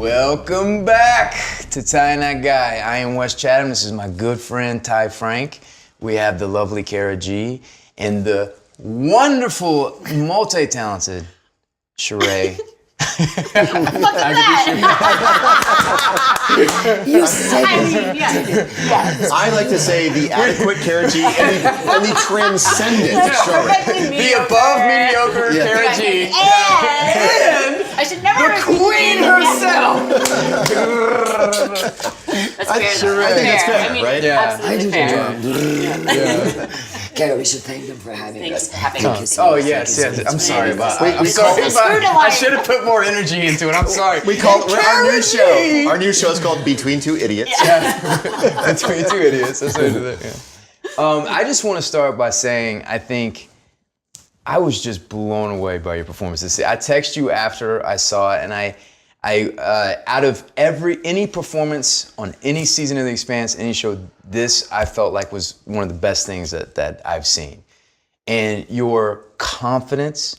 Welcome back to Ty and That Guy. I am Wes Chatham. This is my good friend Ty Frank. We have the lovely Kara G and the wonderful, multi-talented Shohreh. You said yes. I like to say the adequate Kara G and the transcendent Shohreh. The above mediocre Kara G. And I should never the queen herself. That's fair. I think that's fair, right? Yeah. I Yeah. Kara, we should thank them for having us. Oh yes. I'm sorry about. I should have put more energy into it. I'm sorry. We call it our new show. Our new show is called Between Two Idiots. Between Two Idiots. That's what it is. Yeah. I just want to start by saying I think I was just blown away by your performances. I texted you after I saw it, and I out of any performance on any season of The Expanse, any show, this I felt like was one of the best things that I've seen. And your confidence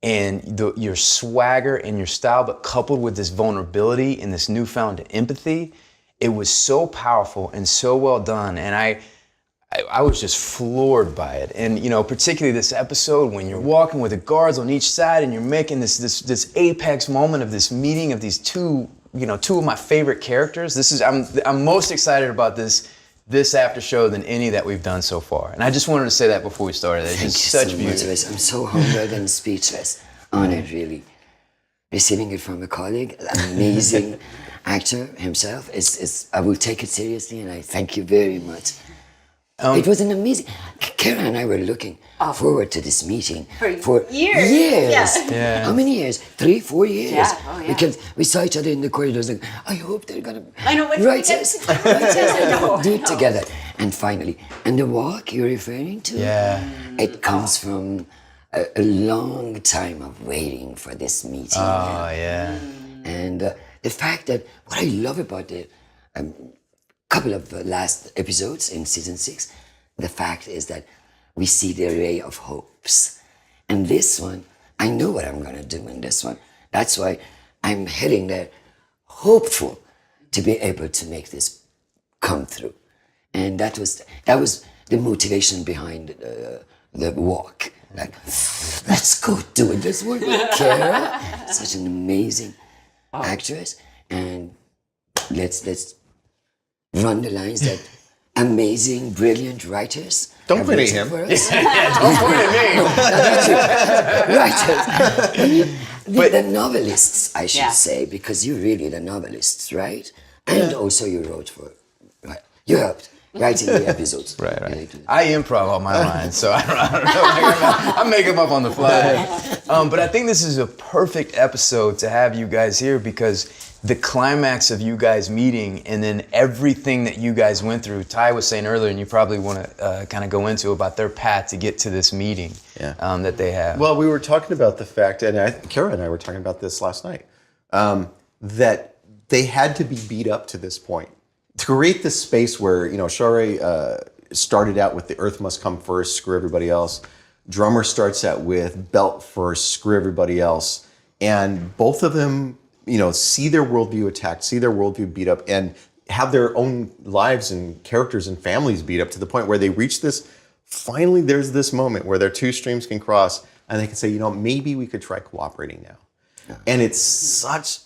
and your swagger and your style, but coupled with this vulnerability and this newfound empathy, it was so powerful and so well done. And I was just floored by it. And particularly this episode when you're walking with the guards on each side and you're making this apex moment of this meeting of these two of my favorite characters. I'm most excited about this after show than any that we've done so far. And I just wanted to say that before we started. It's just such beauty. I'm so humbled and speechless. Honored, really. Receiving it from a colleague, an amazing actor himself. I will take it seriously, and I thank you very much. It was an amazing. Kara and I were looking forward to this meeting for years. Yeah. How many years? 3, 4 years. Yeah. Oh, yeah. Because we saw each other in the corridors. Like, I hope they're gonna. I know. Write us. Do it together. And finally, and the walk you're referring to. Yeah. It comes from a long time of waiting for this meeting. Oh yeah. And the fact that what I love about the couple of last episodes in season 6, the fact is that we see the array of hopes. And this one, I know what I'm gonna do in this one. That's why I'm heading there hopeful to be able to make this come through. And that was the motivation behind the walk. Like, let's go do it. Let's work with Kara, such an amazing actress, and let's run the lines that amazing, brilliant writers. Don't point at him. For us. Don't point at me. Writers. The novelists, I should say, because you're really the novelists, right? And also you wrote you helped writing the episodes. Right. I improv all my lines, so I don't know. I make them up on the fly. But I think this is a perfect episode to have you guys here because the climax of you guys meeting and then everything that you guys went through, Ty was saying earlier, and you probably want to kind of go into about their path to get to this meeting that they have. Well, we were talking about the fact, and Kara and I were talking about this last night, that they had to be beat up to this point. To create this space where, Shohreh started out with the earth must come first, screw everybody else. Drummer starts out with belt first, screw everybody else. And both of them, see their worldview attacked, see their worldview beat up, and have their own lives and characters and families beat up to the point where they reach this, finally there's this moment where their two streams can cross and they can say, maybe we could try cooperating now. Yeah. And it's such,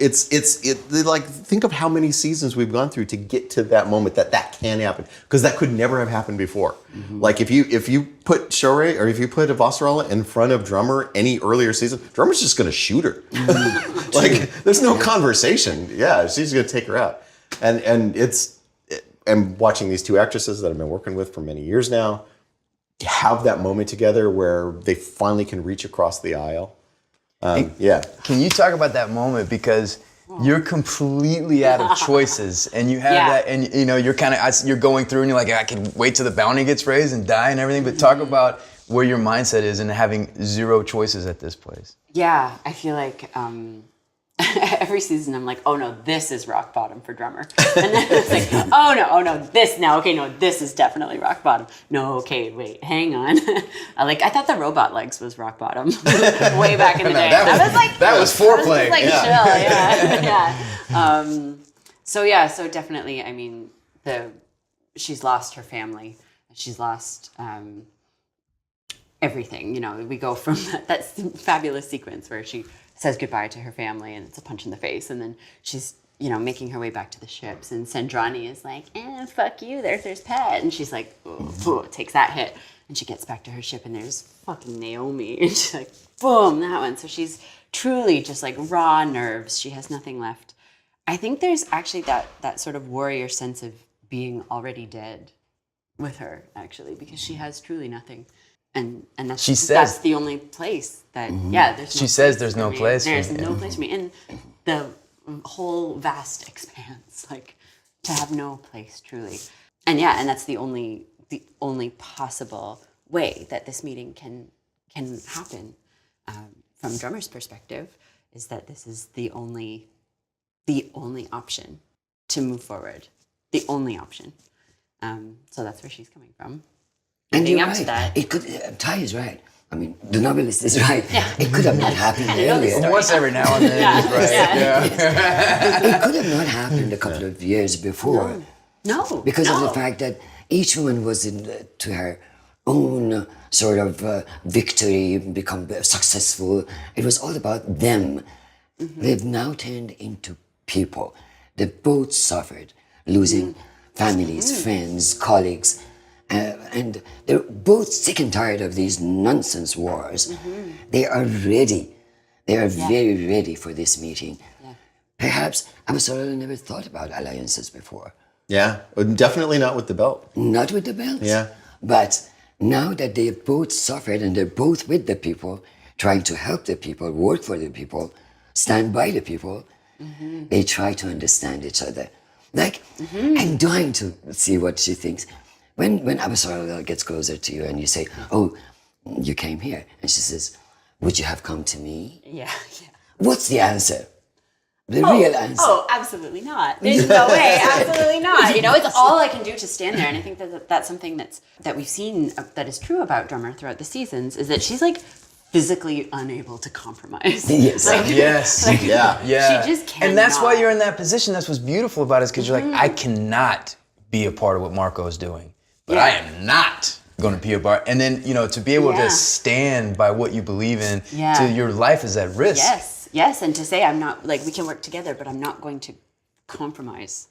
think of how many seasons we've gone through to get to that moment that can happen, because that could never have happened before. Mm-hmm. Like if you put Shohreh or if you put Avasarala in front of Drummer any earlier season, Drummer's just gonna shoot her. Like there's no conversation. Yeah, she's gonna take her out. And I'm watching these two actresses that I've been working with for many years now have that moment together where they finally can reach across the aisle. Can you talk about that moment, because you're completely out of choices and you have that, and you're going through and you're like, I can wait till the bounty gets raised and die and everything, but talk about where your mindset is and having zero choices at this place. Yeah, I feel like every season I'm like, oh no, this is rock bottom for drummer. And then it's like, oh no, this is definitely rock bottom. No, okay, wait, hang on. I thought the robot legs was rock bottom way back in the day. That was foreplay. Chill, So definitely, I mean, she's lost her family. She's lost everything. You know, we go from that fabulous sequence where she says goodbye to her family and it's a punch in the face, and then she's, you know, making her way back to the ships, and Sandrani is like, fuck you, there's Pat, and she's like, takes that hit, and she gets back to her ship and there's fucking Naomi, and she's like, boom, that one. So she's truly just like raw nerves. She has nothing left. I think there's actually that sort of warrior sense of being already dead with her, actually, because she has truly nothing. And that's the only place that, there's no place for me in the whole vast expanse, like, to have no place, truly. And that's the only possible way that this meeting can happen, from drummer's perspective, is that this is the only option to move forward, the only option. So that's where she's coming from. And you're right. Ty is right. I mean, the novelist is right. Yeah. It could have not happened earlier. Once every now and then, he's right. It could have not happened a couple of years before. No. Because of the fact that each woman was to her own sort of victory, become successful. It was all about them. Mm-hmm. They've now turned into people. They both suffered, losing families, friends, colleagues. And they're both sick and tired of these nonsense wars. Mm-hmm. They are ready. They are very ready for this meeting. Yeah. Perhaps Avasarala never thought about alliances before. Yeah, definitely not with the belt. Not with the belt. Yeah. But now that they've both suffered and they're both with the people, trying to help the people, work for the people, stand by the people, they try to understand each other. Like, I'm dying to see what she thinks. When Avasarala gets closer to you and you say, oh, you came here. And she says, would you have come to me? Yeah. What's the answer? The real answer. Oh, absolutely not. There's no way. Absolutely not. You know, it's all I can do to stand there. And I think that's something that we've seen that is true about Drummer throughout the seasons, is that she's like physically unable to compromise. Yes. Yeah. She just can't. And that's why you're in that position. That's what's beautiful about it, is because you're like, I cannot be a part of what Marco is doing. But I am not going to be a part. And then, you know, to be able to stand by what you believe in, to your life is at risk. Yes. And to say, I'm not, like, we can work together, but I'm not going to compromise.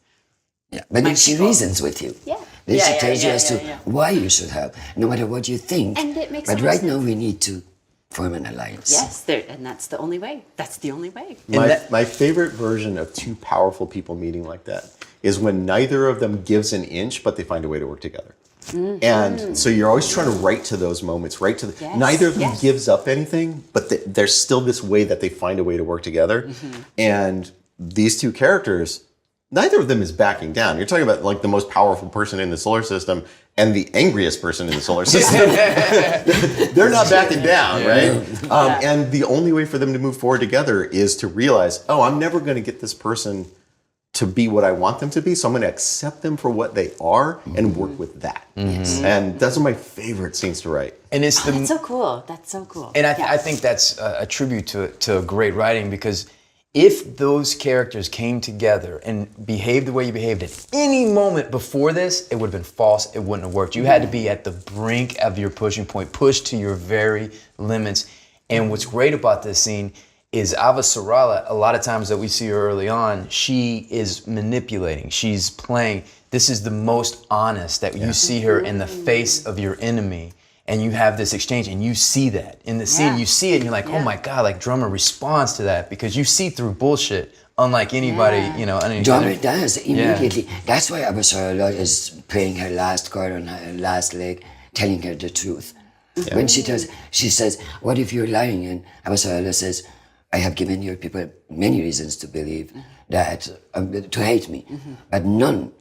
Yeah, but then she reasons with you. Yeah. Then she tells you as to why you should help, no matter what you think. And it makes But right now we need to form an alliance. Yes, and that's the only way. That's the only way. My favorite version of two powerful people meeting like that is when neither of them gives an inch, but they find a way to work together. Mm-hmm. And so you're always trying to write to those moments, neither of them gives up anything, but there's still this way that they find a way to work together. Mm-hmm. And these two characters, neither of them is backing down. You're talking about like the most powerful person in the solar system and the angriest person in the solar system. They're not backing down, right? And the only way for them to move forward together is to realize, oh, I'm never going to get this person to be what I want them to be, so I'm going to accept them for what they are and work with that. Mm-hmm. And that's one of my favorite scenes to write. And it's that's so cool. That's so cool. And I think that's a tribute to great writing, because if those characters came together and behaved the way you behaved at any moment before this, it would have been false. It wouldn't have worked. You had to be at the brink of your pushing point, pushed to your very limits. And what's great about this scene is Avasarala, a lot of times that we see her early on, she is manipulating. She's playing. This is the most honest that you see her in the face of your enemy. And you have this exchange, and you see that in the scene. You see it, and you're like, "Oh my God!" Like Drummer responds to that, because you see through bullshit, unlike anybody, you know. Drummer does immediately. That's why Avasarala is playing her last card on her last leg, telling her the truth. Yeah. When she says, "What if you're lying?" And Avasarala says, "I have given your people many reasons to believe that to hate me, but none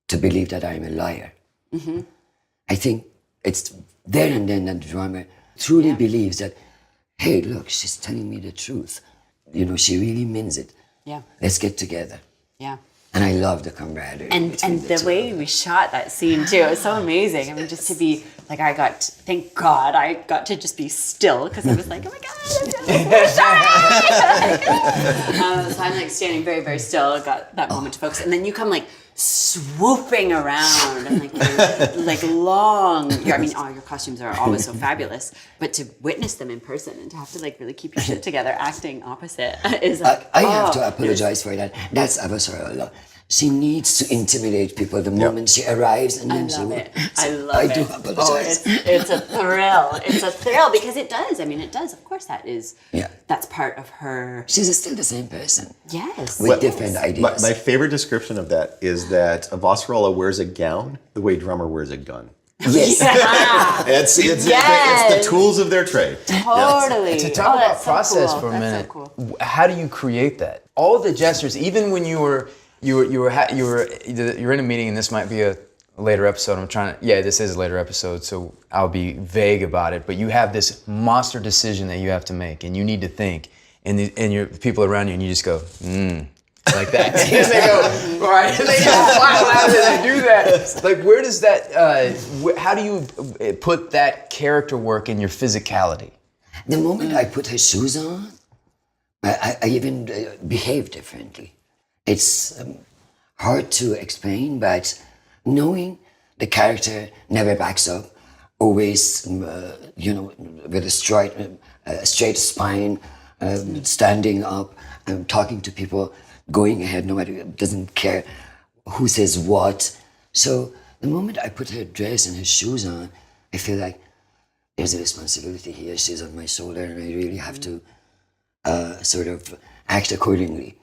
to believe that I am a liar." Mm-hmm. I think it's there and then that the Drummer truly believes that, hey, look, she's telling me the truth. she really means it. Yeah. Let's get together. Yeah. And I love the camaraderie. And the way we shot that scene too, it was so amazing. I mean, just to be like, thank God I got to just be still, because I was like, oh my God, so I'm like standing very, very still, got that moment to focus. And then you come like swooping around and like long, I mean, all your costumes are always so fabulous, but to witness them in person and to have to like really keep your shit together acting opposite is like, I have to apologize for that. That's Avasarala. She needs to intimidate people the moment she arrives, and then she will. I do apologize. It's a thrill. It's a thrill because it does. I mean, it does. Of course, that's part of her. She's still the same person. Yes. With different ideas. My favorite description of that is that Avasarala wears a gown the way drummer wears a gun. Yes. It's the tools of their trade. Totally. To talk about that's process so cool. for a minute, That's so cool. how do you create that? All the gestures, even when you're in a meeting, and this might be a later episode. This is a later episode, so I'll be vague about it. But you have this monster decision that you have to make, and you need to think, and your people around you, and you just go, like that. And they go, all right. And they go, wow, how did I do that? Like, where does that? How do you put that character work in your physicality? The moment I put her shoes on, I even behave differently. It's hard to explain, but knowing the character never backs up, always, with a straight spine, standing up, talking to people, going ahead, no matter, doesn't care who says what. So the moment I put her dress and her shoes on, I feel like there's a responsibility here. She's on my shoulder, and I really have to sort of act accordingly.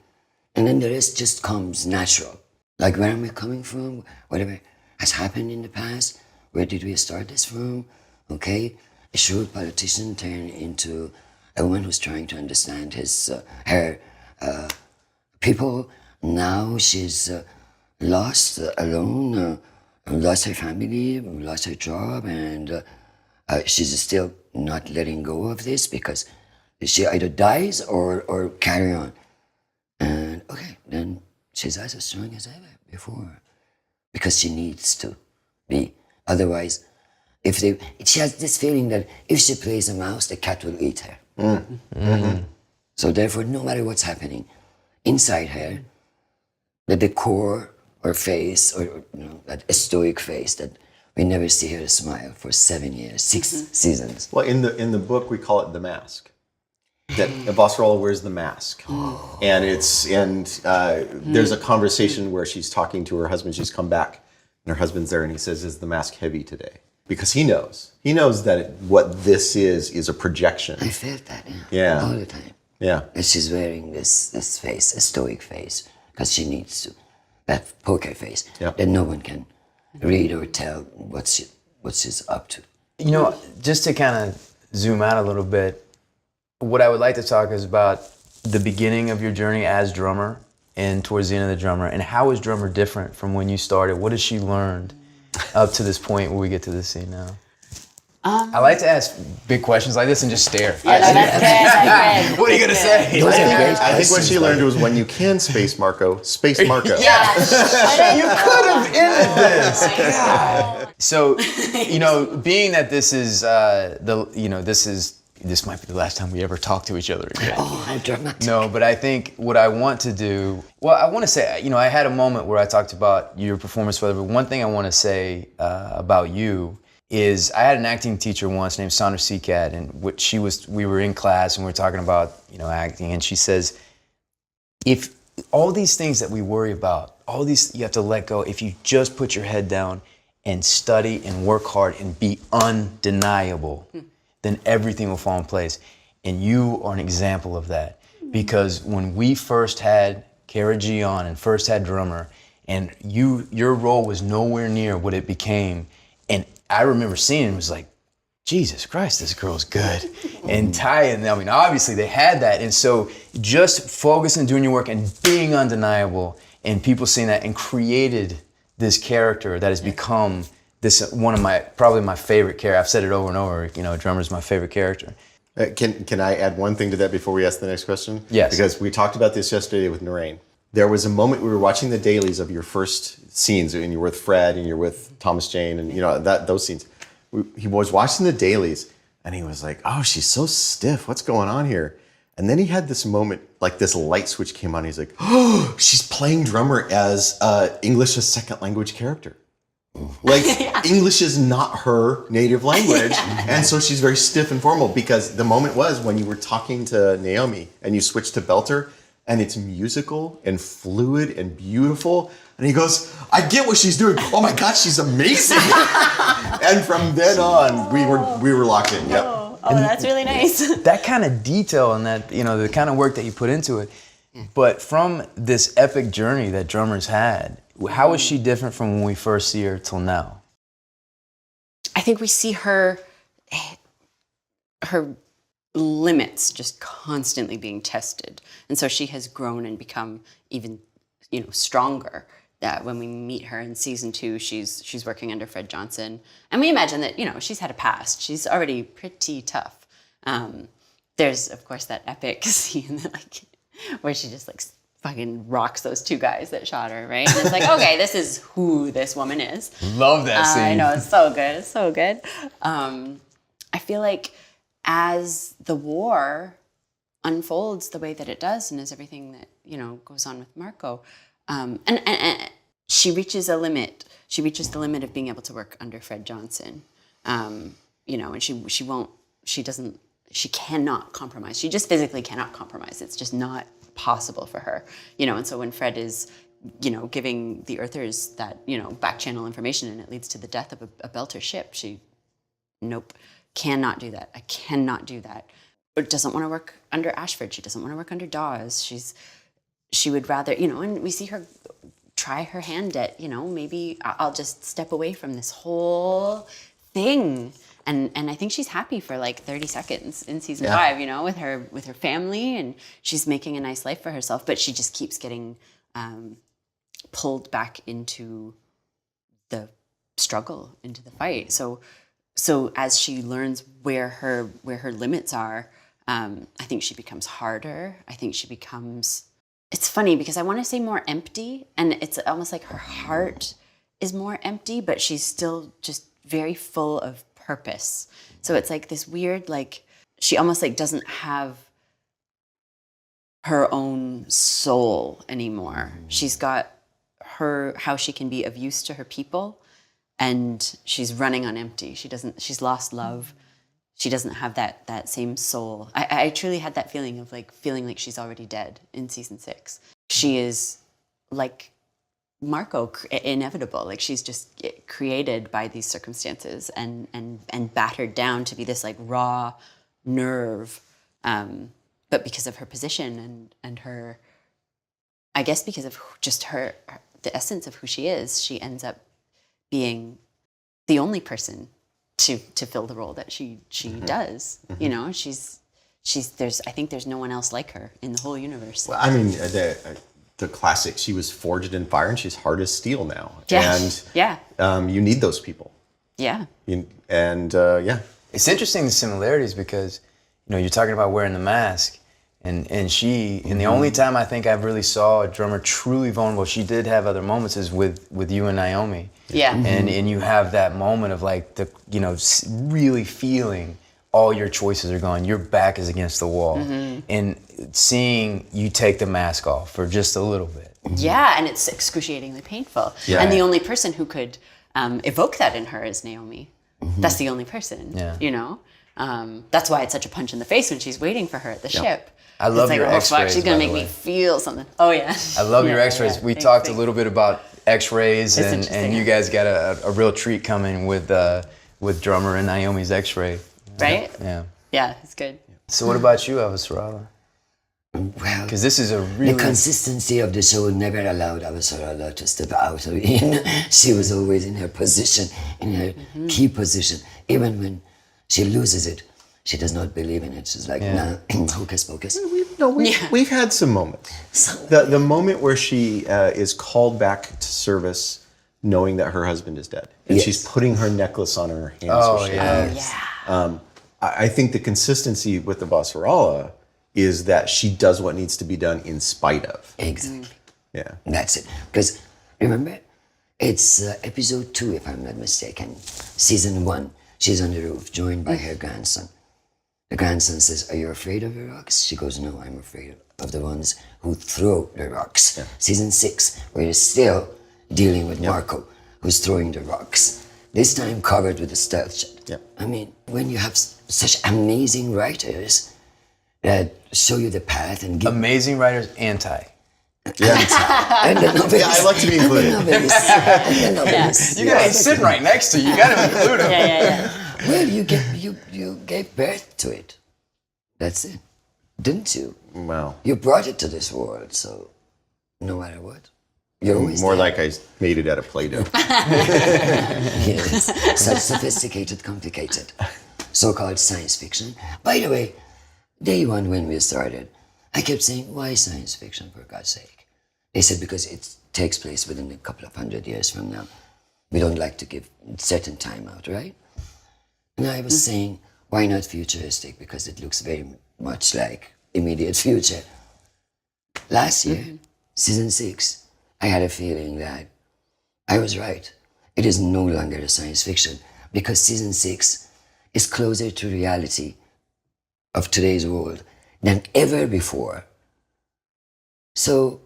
And then the rest just comes natural. Like, where am I coming from? Whatever has happened in the past. Where did we start this from? Okay, a shrewd politician turned into a woman who's trying to understand her people. Now she's lost, alone, lost her family, lost her job, and she's still not letting go of this because she either dies or carry on. And okay, then she's as strong as ever before, because she needs to be. Otherwise, she has this feeling that if she plays a mouse, the cat will eat her. Mm-hmm. So therefore, no matter what's happening inside her, the core or face, or that stoic face that we never see her smile for 7 years, 6 seasons. Well, in the book, we call it the mask. That Avasarala wears the mask, and there's a conversation where she's talking to her husband. She's come back, and her husband's there, and he says, "Is the mask heavy today?" Because he knows that what this is a projection. I felt that, all the time. Yeah, and she's wearing this face, a stoic face, because she needs to, that poker face that no one can read or tell what she's up to. Just to kind of zoom out a little bit. What I would like to talk is about the beginning of your journey as drummer and towards the end of the drummer, and how is drummer different from when you started? What has she learned up to this point where we get to this scene now? I like to ask big questions like this and just stare. That's good. What are you going to say? I think what she learned was when you can space Marco. You could have ended this. God. So, being that this is this might be the last time we ever talk to each other again. Oh, how dramatic. No, but I think what I want to do, I want to say, I had a moment where I talked about your performance, but one thing I want to say about you is I had an acting teacher once named Sandra Seacat, and we were in class and we were talking about, acting, and she says, if all these things that we worry about, all these you have to let go, if you just put your head down and study and work hard and be undeniable, then everything will fall in place. And you are an example of that. Because when we first had Kara G on and first had drummer, and your role was nowhere near what it became, and I remember seeing it and was like, Jesus Christ, this girl's good. And Ty, and obviously they had that. And so just focusing on doing your work and being undeniable, and people seeing that, and created this character that has become this probably my favorite character. I've said it over and over, drummer's my favorite character. Can I add one thing to that before we ask the next question? Yes. Because we talked about this yesterday with Narain. There was a moment we were watching the dailies of your first scenes, and you're with Fred, and you're with Thomas Jane, and those scenes. He was watching the dailies, and he was like, "Oh, she's so stiff. What's going on here?" And then he had this moment, like this light switch came on. He's like, "Oh, she's playing drummer as English as second language character." Like English is not her native language, and so she's very stiff and formal. Because the moment was when you were talking to Naomi and you switched to belter, and it's musical and fluid and beautiful. And he goes, "I get what she's doing. Oh my God, she's amazing!" And from then on, we were locked in. Yep. Oh, that's really nice. That kind of detail and that, the kind of work that you put into it. But from this epic journey that drummers had, how is she different from when we first see her till now? I think we see her limits just constantly being tested. And so she has grown and become even, stronger. That when we meet her in season 2, she's working under Fred Johnson. And we imagine that, she's had a past. She's already pretty tough. There's, of course, that epic scene that, where she just fucking rocks those 2 guys that shot her, right? And it's like, okay, this is who this woman is. Love that scene. I know, it's so good. It's so good. I feel like as the war unfolds the way that it does, and as everything that, goes on with Marco, and she reaches a limit. She reaches the limit of being able to work under Fred Johnson. And she cannot compromise. She just physically cannot compromise. It's just not possible for her, and so when Fred is, giving the Earthers that, back channel information and it leads to the death of a Belter ship, she, nope, cannot do that. I cannot do that. But doesn't want to work under Ashford. She doesn't want to work under Dawes. She would rather, and we see her try her hand at, maybe I'll just step away from this whole thing. And I think she's happy for 30 seconds in season 5, with her family, and she's making a nice life for herself. But she just keeps getting pulled back into the struggle, into the fight. So as she learns where her limits are, I think she becomes harder. I think she becomes. It's funny because I want to say more empty, and it's almost like her heart is more empty, but she's still just very full of purpose. So it's this weird, she almost doesn't have her own soul anymore. She's got how she can be of use to her people, and she's running on empty. She's lost love. She doesn't have that same soul. I truly had that feeling of feeling like she's already dead in season 6. She is like Marco, inevitable. She's just created by these circumstances and battered down to be this raw nerve. But because of her position and her, I guess because of just the essence of who she is, she ends up being the only person to fill the role that she does. I think there's no one else like her in the whole universe. Well, I mean, the classic, she was forged in fire and she's hard as steel now. Yeah. And you need those people. Yeah. It's interesting, the similarities, because you're talking about wearing the mask, and the only time I think I've really saw a drummer truly vulnerable, she did have other moments, is with you and Naomi. Yeah. And you have that moment of really feeling all your choices are gone, your back is against the wall, and seeing you take the mask off for just a little bit. Yeah, and it's excruciatingly painful. Yeah. And the only person who could evoke that in her is Naomi. That's the only person, That's why it's such a punch in the face when she's waiting for her at the ship. I love your X-rays, fuck, she's going to make me feel something. Oh, yeah. I love your X-rays. Yeah. We talked a little bit about X-rays, and you guys got a real treat coming with drummer and Naomi's X-ray. Right? Yeah. Yeah, it's good. So what about you, Avasarala? Well, because this is a really... The consistency of the show never allowed Avasarala to step out or in. She was always in her position, in her key position. Even when she loses it, she does not believe in it. She's like, nah, hocus pocus. We've had some moments. The moment where she is called back to service knowing that her husband is dead. And she's putting her necklace on her hand. Oh, yeah. I think the consistency with the Avasarala is that she does what needs to be done in spite of. Exactly. Yeah. That's it. Because remember, it's episode 2, if I'm not mistaken. Season 1, she's on the roof, joined by her grandson. The grandson says, "Are you afraid of the rocks?" She goes, "No, I'm afraid of the ones who throw the rocks." Yeah. Season 6, we're still dealing with Marco, who's throwing the rocks. This time covered with a stealth shot. Yeah. I mean, when you have such amazing writers that show you the path and give Amazing writers, anti. and the novelist. Yeah, I like to be included. The novelist. You guys sitting right next to you. You got to include them. Yeah. Well, you gave birth to it. That's it, didn't you? Well, You brought it to this world, so no matter what, you're always more there. like I made it out of Play-Doh. Yes, such sophisticated, complicated, so-called science fiction. By the way, day one when we started, I kept saying, "Why science fiction, for God's sake?" They said, "Because it takes place within a couple of 100 years from now. We don't like to give certain time out, right?" And I was saying, why not futuristic? Because it looks very much like immediate future. Last year, season 6, I had a feeling that I was right. It is no longer a science fiction because season 6 is closer to reality of today's world than ever before. So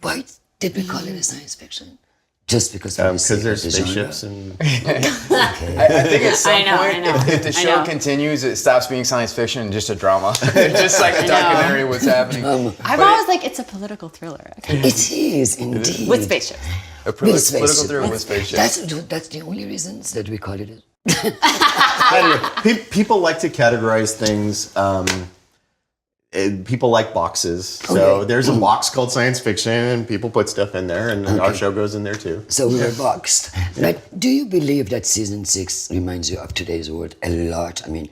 why did we call it a science fiction? Just because Because there's the spaceships genre? and I think at some I know. point, if the I show know. continues, it stops being science fiction and just a drama. Just like a documentary of what's happening. I'm always like, it's a political thriller. Okay. It is indeed. With spaceships. A With political spaceship. thriller with spaceships. That's the only reasons that we call it. people like to categorize things. People like boxes. So Okay. there's a box called science fiction, and people put stuff in there, and our show goes in there too. So we were boxed. Like, do you believe that season 6 reminds you of today's world a lot? I mean,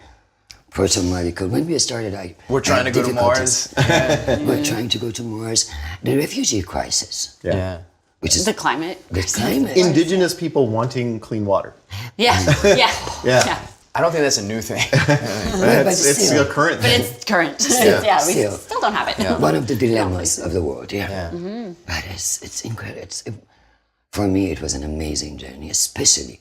proto-molecule. When we started, We're trying to go to difficulties. Mars. We're trying to go to Mars. The refugee crisis, Yeah. which is The climate. the climate. Indigenous people wanting clean water. Yeah. Yeah. I don't think that's a new thing. but It's still. a current But thing. it's current. Yeah. We Still. still don't have it. One of the dilemmas of the world, yeah. Yeah. But it's incredible. For me, it was an amazing journey, especially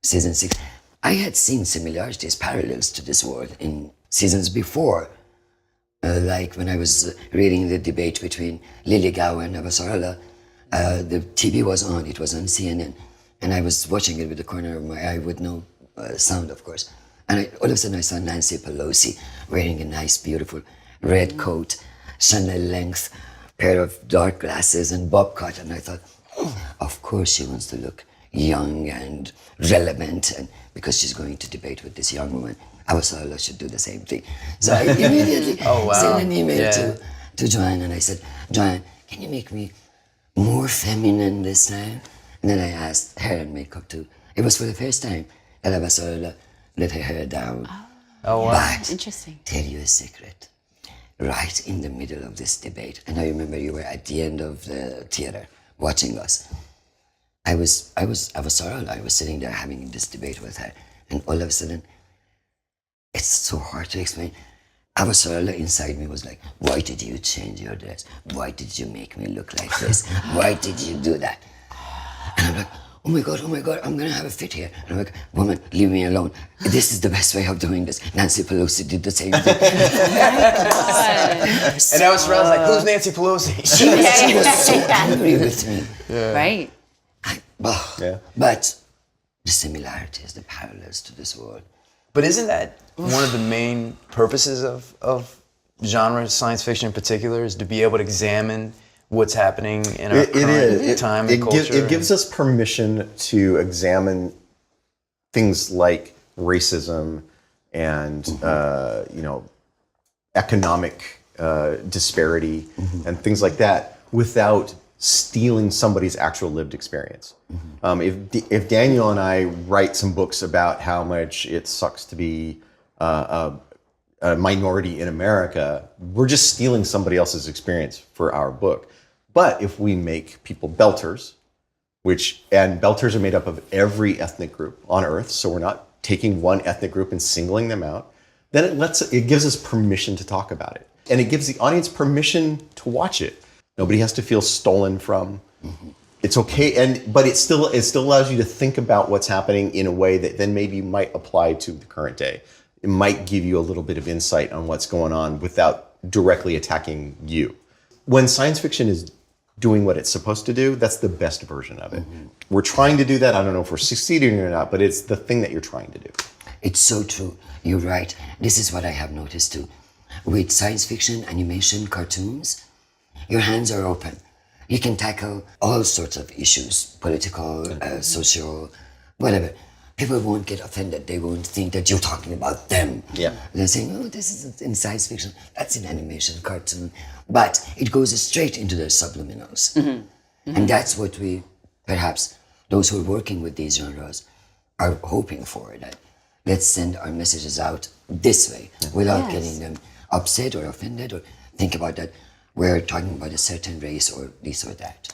season 6. I had seen similarities, parallels to this world in seasons before. Like when I was reading the debate between Liligawa and Avasarala, the TV was on, it was on CNN, and I was watching it with the corner of my eye with no sound, of course. And all of a sudden I saw Nancy Pelosi wearing a nice, beautiful red coat, Chanel length, pair of dark glasses and bob cut. And I thought, of course she wants to look young and relevant, and because she's going to debate with this young woman, Avasarala should do the same thing. So I immediately sent an email to Joanne, and I said, "Joanne, can you make me more feminine this time?" And then I asked her and makeup too. It was for the first time that Avasarala let her hair down. Oh, wow. But Interesting. tell you a secret. Right in the middle of this debate, and I remember you were at the end of the theater watching us. I was Avasarala. I was sitting there having this debate with her, and all of a sudden, it's so hard to explain. Avasarala inside me was like, "Why did you change your dress? Why did you make me look like this? Why did you do that?" And I'm like, oh my God, I'm gonna have a fit here. And I'm like, "Woman, leave me alone. This is the best way of doing this." Nancy Pelosi did the same thing. And I was around like, who's Nancy Pelosi? She was so angry with me. Right. Yeah. But the similarities, the parallels to this world. But isn't that one of the main purposes of genre science fiction in particular, is to be able to examine what's happening in our current time and culture? It gives us permission to examine things like racism and economic disparity and things like that without stealing somebody's actual lived experience. If Daniel and I write some books about how much it sucks to be a minority in America, we're just stealing somebody else's experience for our book. But if we make people belters, and belters are made up of every ethnic group on Earth, so we're not taking one ethnic group and singling them out. then it gives us permission to talk about it. And it gives the audience permission to watch it. Nobody has to feel stolen from. It's okay, but it still allows you to think about what's happening in a way that then maybe might apply to the current day. It might give you a little bit of insight on what's going on without directly attacking you. When science fiction is doing what it's supposed to do, that's the best version of it. We're trying to do that. I don't know if we're succeeding or not, but it's the thing that you're trying to do. It's so true. You're right. This is what I have noticed too. With science fiction, animation, cartoons, your hands are open. You can tackle all sorts of issues, political, social, whatever. People won't get offended. They won't think that you're talking about them. Yeah. They're saying, oh, this is in science fiction, that's in animation, cartoon. But it goes straight into the subliminals. And that's what perhaps those who are working with these genres are hoping for, that let's send our messages out this way without getting them upset or offended or think about that we're talking about a certain race or this or that.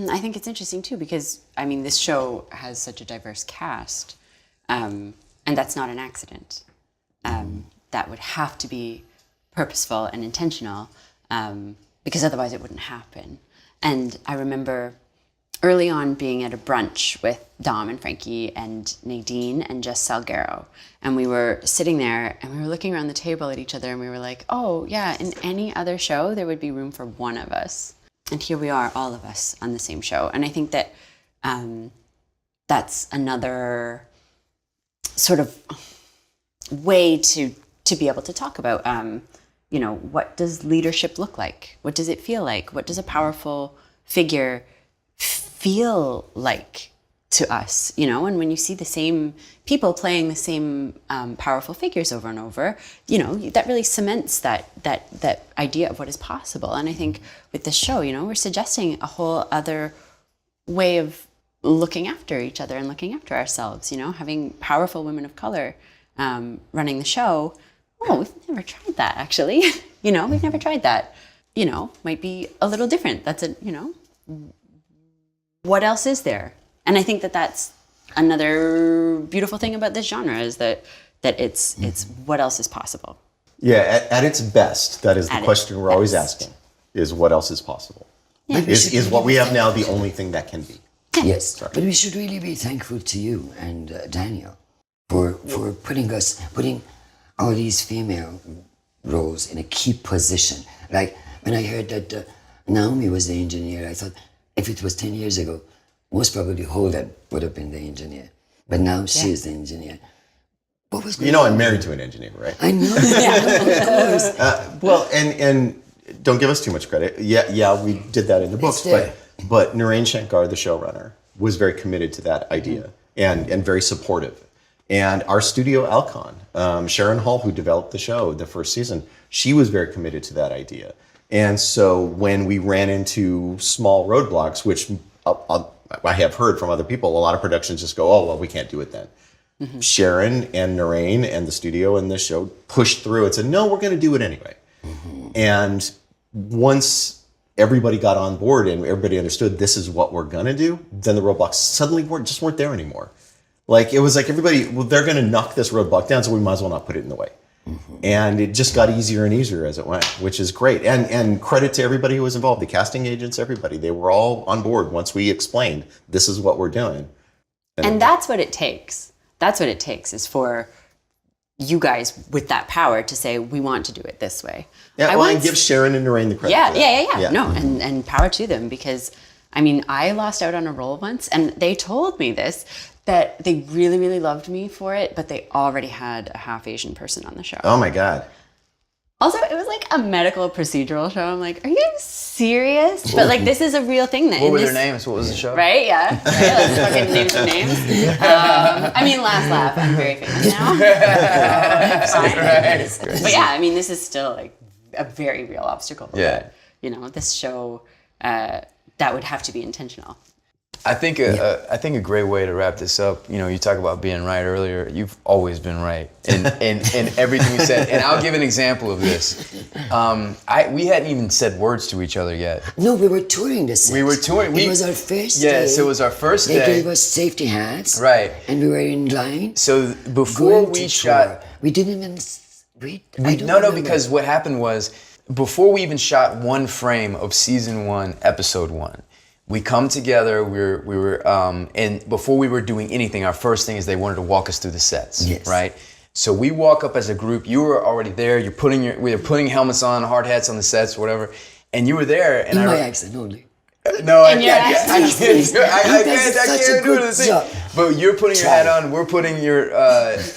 I think it's interesting too because, I mean, this show has such a diverse cast and that's not an accident. That would have to be purposeful and intentional because otherwise it wouldn't happen. And I remember early on being at a brunch with Dom and Frankie and Nadine and Jess Salguero. And we were sitting there and we were looking around the table at each other and we were like, oh yeah, in any other show, there would be room for one of us. And here we are, all of us on the same show. And I think that that's another sort of way to be able to talk about, what does leadership look like? What does it feel like? What does a powerful figure feel like to us, and when you see the same people playing the same powerful figures over and over, that really cements that idea of what is possible. And I think with this show, we're suggesting a whole other way of looking after each other and looking after ourselves, having powerful women of color running the show. Oh, we've never tried that actually. We've never tried that. Might be a little different. That's what else is there? And I think that that's another beautiful thing about this genre is that it's what else is possible. Yeah, at its best, that is the question we're always asking, is what else is possible? Yeah. Is what we have now the only thing that can be? Yes, but we should really be thankful to you and Daniel for putting all these female roles in a key position. Like when I heard that Naomi was the engineer, I thought if it was 10 years ago, most probably Holden would have been the engineer. But now she is the engineer. What was going on? I'm married to an engineer, right? I know, of course. Well, and don't give us too much credit. Yeah, we did that in the books, but Narain Shankar, the showrunner, was very committed to that idea and very supportive. And our studio, Alcon, Sharon Hall, who developed the show the first season, she was very committed to that idea. And so when we ran into small roadblocks, which I have heard from other people, a lot of productions just go, oh, well, we can't do it then. Sharon and Narain and the studio and the show pushed through and said, no, we're going to do it anyway. And once everybody got on board and everybody understood this is what we're going to do, then the roadblocks suddenly weren't there anymore. Like, it was like everybody, well, they're going to knock this roadblock down, so we might as well not put it in the way. And it just got easier and easier as it went, which is great. And credit to everybody who was involved, the casting agents, everybody. They were all on board once we explained, this is what we're doing. And that's what it takes. That's what it takes is for you guys with that power to say, we want to do it this way. Yeah, and give Sharon and Narain the credit for that. Yeah. No, and power to them because, I lost out on a role once and they told me this, that they really, really loved me for it, but they already had a half Asian person on the show. Oh my God. Also, it was like a medical procedural show. I'm like, are you serious? But like, this is a real thing. What were their names? What was the show? Right, yeah. Right? Let's fucking name some names. Last laugh. I'm very famous now. Right. But yeah, this is still like a very real obstacle. Yeah. But, this show, that would have to be intentional. I think a great way to wrap this up, you talk about being right earlier. You've always been right in everything you said. And I'll give an example of this. We hadn't even said words to each other yet. No, we were touring the set. We were touring. It was our first day. Yes, it was our first day. They gave us safety hats. Right. And we were in line. So before we shot... We didn't even I don't remember. Because what happened was, before we even shot one frame of season 1, episode 1, we come together. We were, and before we were doing anything, our first thing is they wanted to walk us through the sets, right? So we walk up as a group. You were already there. We were putting helmets on, hard hats on the sets, whatever, and you were there. And In my accent only. No, I And your can't. I accent. can't do the thing. But you're putting your hat on. We're putting your.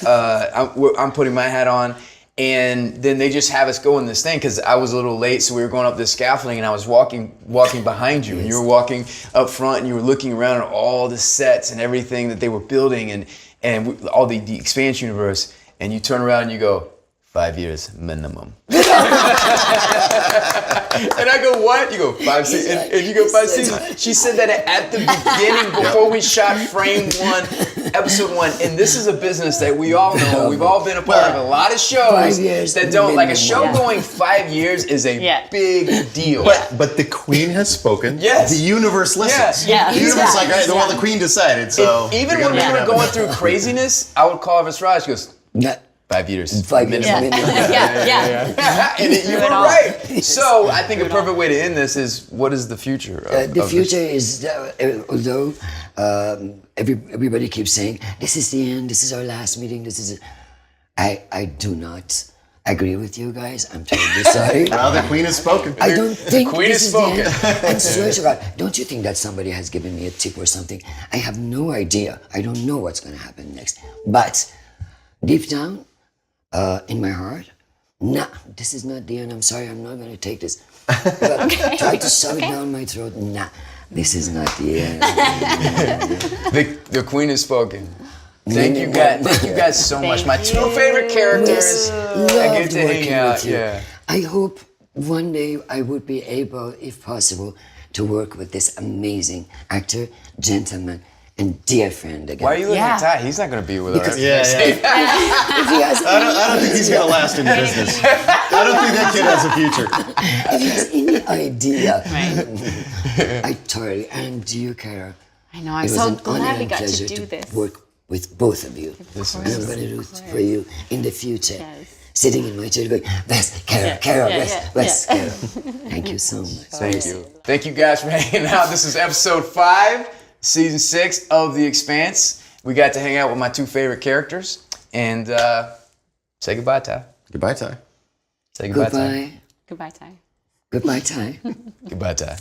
I'm putting my hat on, and then they just have us go in this thing because I was a little late, so we were going up this scaffolding, and I was walking behind you, and you were walking up front, and you were looking around at all the sets and everything that they were building, and all the Expanse universe, and you turn around and you go, 5 years minimum. And I go, what? You go, 5 seasons. And you go, 5 seasons. She said that at the beginning, before we shot frame 1, episode 1. And this is a business that we all know. We've all been a part of a lot of shows 5 years that don't, like a show minimum. going 5 years is a big deal. But the Queen has spoken. Yes. The universe listens. Yeah. The universe is like, well, the Queen decided, so. Even when we were going through craziness, I would call Avasarala. She goes, 5 years. 5 years minimum. minimum. And you were right. So I think a perfect way to end this is, what is the future? The future is, although everybody keeps saying, this is the end, this is our last meeting, this is it. I do not agree with you guys. I'm terribly sorry. Well, the Queen has spoken. I don't think Queen this has is the spoken. end. And swear to God, don't you think that somebody has given me a tip or something? I have no idea. I don't know what's going to happen next. But deep down, in my heart, nah, this is not the end. I'm sorry, I'm not going to take this. But try to shove it down my throat. Nah, this is not the end. The Queen has spoken. Thank you guys so much. My 2 favorite characters. I get to hang out. Yeah. I hope one day I would be able, if possible, to work with this amazing actor, gentleman, and dear friend again. Why are you looking at Ty? He's not going to be with us. Yeah. If he has, I don't think he's going to last in the business. I don't think that kid has a future. if he has any idea, I totally, and you, Kara. I know, I'm It was so an honor glad we and got to pleasure do this. work with both of you. And I'm going to do it for you in the future. Yes. Sitting in my chair going, Wes, Kara, Kara, Wes, Kara. Thank you so much. Thank you. Thank you guys for hanging out. This is episode 5, season 6 of The Expanse. We got to hang out with my 2 favorite characters. And say goodbye, Ty. Goodbye, Ty. Say goodbye, Ty. Goodbye. Goodbye, Ty. Goodbye, Ty. Goodbye, Ty.